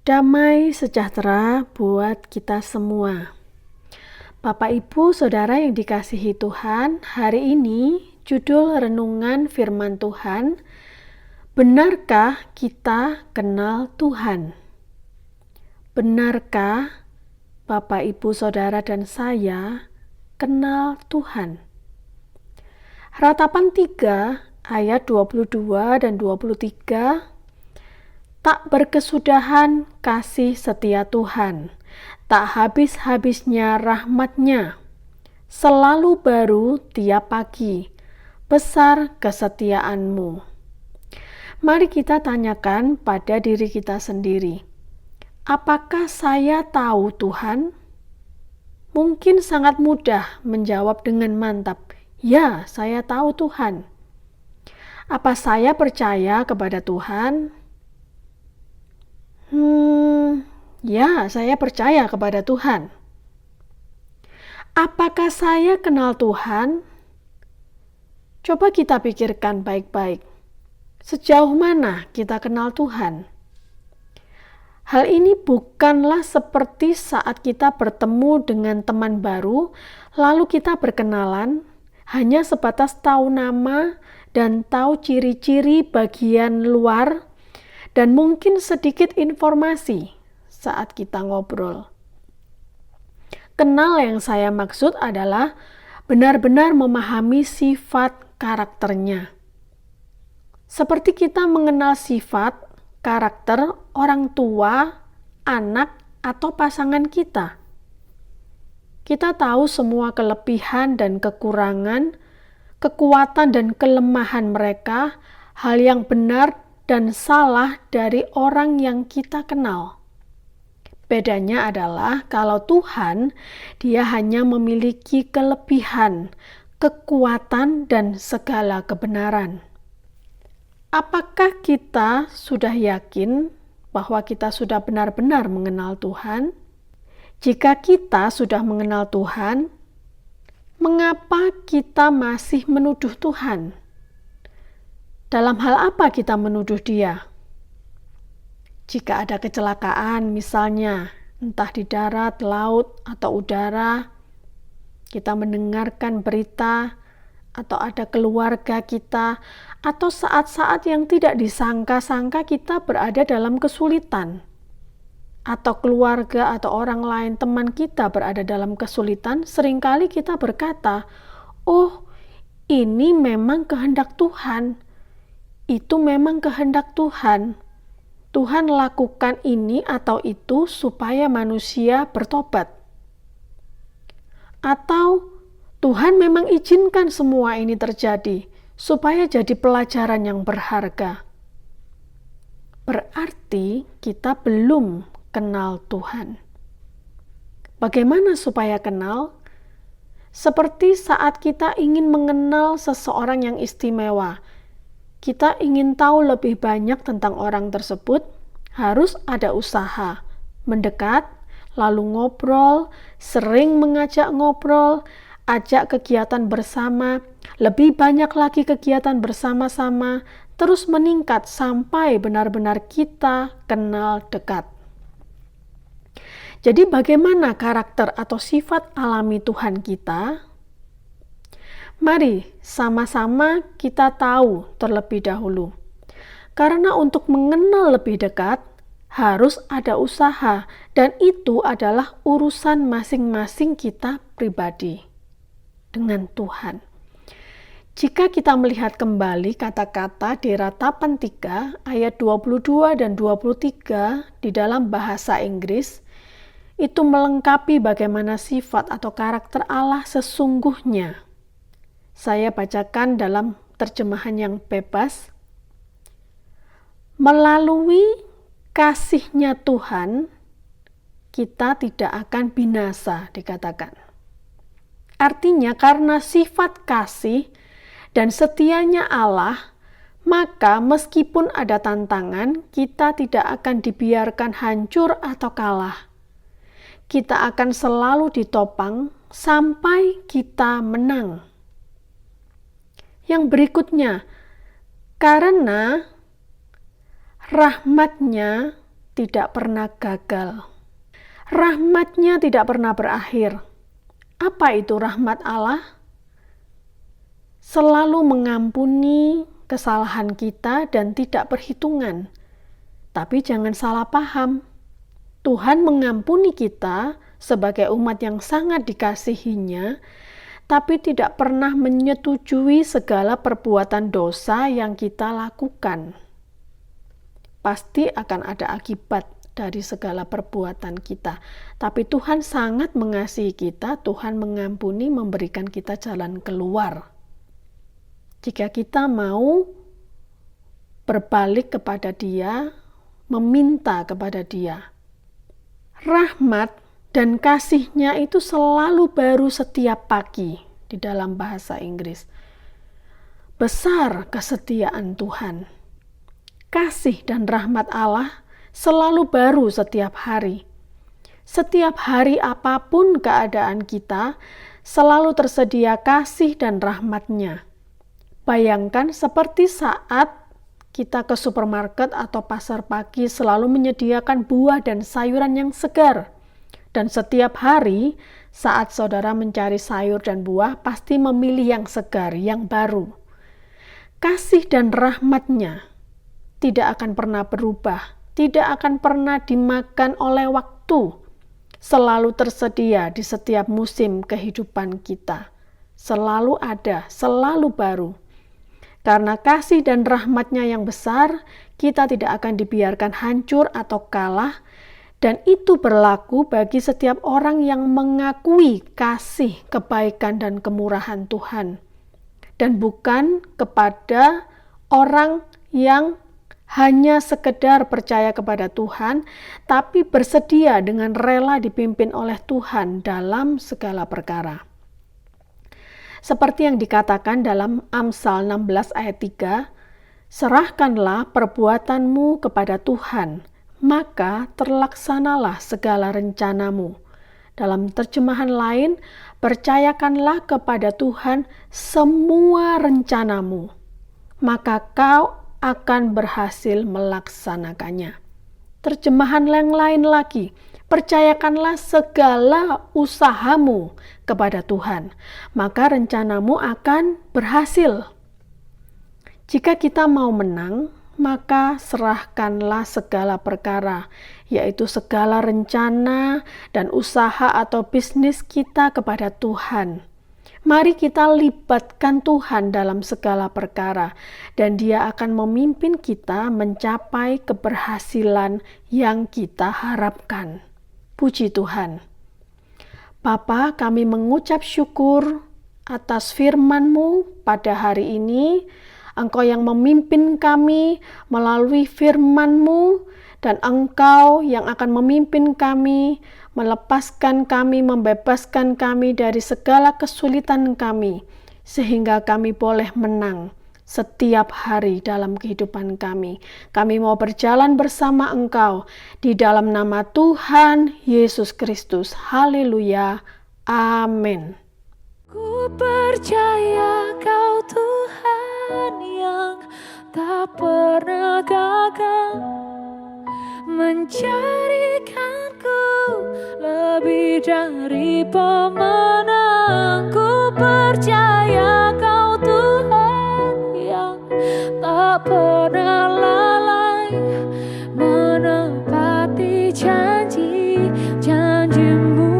Damai sejahtera buat kita semua. Bapak, Ibu, Saudara yang dikasihi Tuhan, hari ini judul renungan firman Tuhan, benarkah kita kenal Tuhan? Benarkah Bapak, Ibu, Saudara dan saya kenal Tuhan? Ratapan 3 ayat 22 dan 23, tak berkesudahan kasih setia Tuhan, tak habis-habisnya rahmat-Nya, selalu baru tiap pagi, besar kesetiaan-Mu. Mari kita tanyakan pada diri kita sendiri, apakah saya tahu Tuhan? Mungkin sangat mudah menjawab dengan mantap, ya, saya tahu Tuhan. Apa saya percaya kepada Tuhan? Ya, saya percaya kepada Tuhan. Apakah saya kenal Tuhan? Coba kita pikirkan baik-baik. Sejauh mana kita kenal Tuhan? Hal ini bukanlah seperti saat kita bertemu dengan teman baru, lalu kita berkenalan, hanya sebatas tahu nama dan tahu ciri-ciri bagian luar, dan mungkin sedikit informasi saat kita ngobrol. Kenal yang saya maksud adalah benar-benar memahami sifat karakternya. Seperti kita mengenal sifat karakter orang tua, anak, atau pasangan kita. Kita tahu semua kelebihan dan kekurangan, kekuatan dan kelemahan mereka, hal yang benar dan salah dari orang yang kita kenal. Bedanya adalah kalau Tuhan, Dia hanya memiliki kelebihan, kekuatan, dan segala kebenaran. Apakah kita sudah yakin bahwa kita sudah benar-benar mengenal Tuhan? Jika kita sudah mengenal Tuhan, mengapa kita masih menuduh Tuhan? Dalam hal apa kita menuduh Dia? Jika ada kecelakaan misalnya, entah di darat, laut, atau udara, kita mendengarkan berita, atau ada keluarga kita, atau saat-saat yang tidak disangka-sangka kita berada dalam kesulitan, atau keluarga atau orang lain, teman kita berada dalam kesulitan, seringkali kita berkata, oh, ini memang kehendak Tuhan. Itu memang kehendak Tuhan. Tuhan lakukan ini atau itu supaya manusia bertobat. Atau Tuhan memang izinkan semua ini terjadi supaya jadi pelajaran yang berharga. Berarti kita belum kenal Tuhan. Bagaimana supaya kenal? Seperti saat kita ingin mengenal seseorang yang istimewa. Kita ingin tahu lebih banyak tentang orang tersebut, harus ada usaha, mendekat, lalu ngobrol, sering mengajak ngobrol, ajak kegiatan bersama, lebih banyak lagi kegiatan bersama-sama, terus meningkat sampai benar-benar kita kenal dekat. Jadi bagaimana karakter atau sifat alami Tuhan kita? Mari sama-sama kita tahu terlebih dahulu. Karena untuk mengenal lebih dekat, harus ada usaha, dan itu adalah urusan masing-masing kita pribadi dengan Tuhan. Jika kita melihat kembali kata-kata di Ratapan 3 ayat 22 dan 23 di dalam bahasa Inggris, itu melengkapi bagaimana sifat atau karakter Allah sesungguhnya. Saya bacakan dalam terjemahan yang bebas. Melalui kasih-Nya Tuhan, kita tidak akan binasa, dikatakan. Artinya karena sifat kasih dan setianya Allah, maka meskipun ada tantangan, kita tidak akan dibiarkan hancur atau kalah. Kita akan selalu ditopang sampai kita menang. Yang berikutnya, karena rahmat-Nya tidak pernah gagal. Rahmat-Nya tidak pernah berakhir. Apa itu rahmat Allah? Selalu mengampuni kesalahan kita dan tidak perhitungan. Tapi jangan salah paham. Tuhan mengampuni kita sebagai umat yang sangat dikasihinya, tapi tidak pernah menyetujui segala perbuatan dosa yang kita lakukan. Pasti akan ada akibat dari segala perbuatan kita. Tapi Tuhan sangat mengasihi kita, Tuhan mengampuni, memberikan kita jalan keluar. Jika kita mau berbalik kepada Dia, meminta kepada Dia. Rahmat dan kasih-Nya itu selalu baru setiap pagi di dalam bahasa Inggris. Besar kesetiaan Tuhan. Kasih dan rahmat Allah selalu baru setiap hari. Setiap hari apapun keadaan kita, selalu tersedia kasih dan rahmat-Nya. Bayangkan seperti saat kita ke supermarket atau pasar pagi selalu menyediakan buah dan sayuran yang segar. Dan setiap hari saat saudara mencari sayur dan buah pasti memilih yang segar, yang baru. Kasih dan rahmat-Nya tidak akan pernah berubah, tidak akan pernah dimakan oleh waktu. Selalu tersedia di setiap musim kehidupan kita. Selalu ada, selalu baru. Karena kasih dan rahmat-Nya yang besar, kita tidak akan dibiarkan hancur atau kalah, dan itu berlaku bagi setiap orang yang mengakui kasih, kebaikan, dan kemurahan Tuhan. Dan bukan kepada orang yang hanya sekedar percaya kepada Tuhan, tapi bersedia dengan rela dipimpin oleh Tuhan dalam segala perkara. Seperti yang dikatakan dalam Amsal 16 ayat 3, serahkanlah perbuatanmu kepada Tuhan, maka terlaksanalah segala rencanamu. Dalam terjemahan lain, percayakanlah kepada Tuhan semua rencanamu, maka kau akan berhasil melaksanakannya. Terjemahan yang lain lagi, percayakanlah segala usahamu kepada Tuhan, maka rencanamu akan berhasil. Jika kita mau menang, maka serahkanlah segala perkara, yaitu segala rencana dan usaha atau bisnis kita kepada Tuhan. Mari kita libatkan Tuhan dalam segala perkara, dan Dia akan memimpin kita mencapai keberhasilan yang kita harapkan. Puji Tuhan. Bapa, kami mengucap syukur atas firman-Mu pada hari ini. Engkau yang memimpin kami melalui firman-Mu, dan Engkau yang akan memimpin kami, melepaskan kami, membebaskan kami dari segala kesulitan kami, sehingga kami boleh menang setiap hari dalam kehidupan kami. Kami mau berjalan bersama Engkau di dalam nama Tuhan Yesus Kristus. Haleluya. Amin. Ku percaya Kau Tuhan yang tak pernah gagal, menjadikanku lebih dari pemenang. Ku percaya Kau Tuhan yang tak pernah lalai, menepati janji-janji-Mu.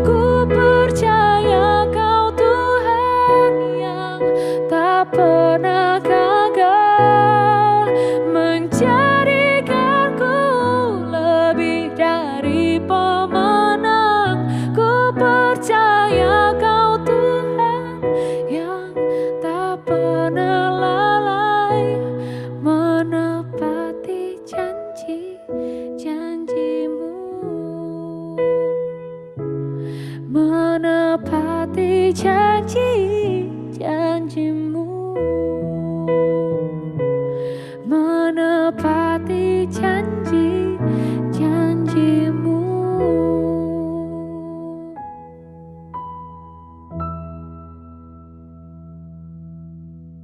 Ku percaya Kau Tuhan yang tak pernah gagal, menjadikanku lebih dari pemenang. Ku percaya Kau Tuhan yang tak pernah lalai, menepati janji-janji-Mu, menepati janji-janji-Mu.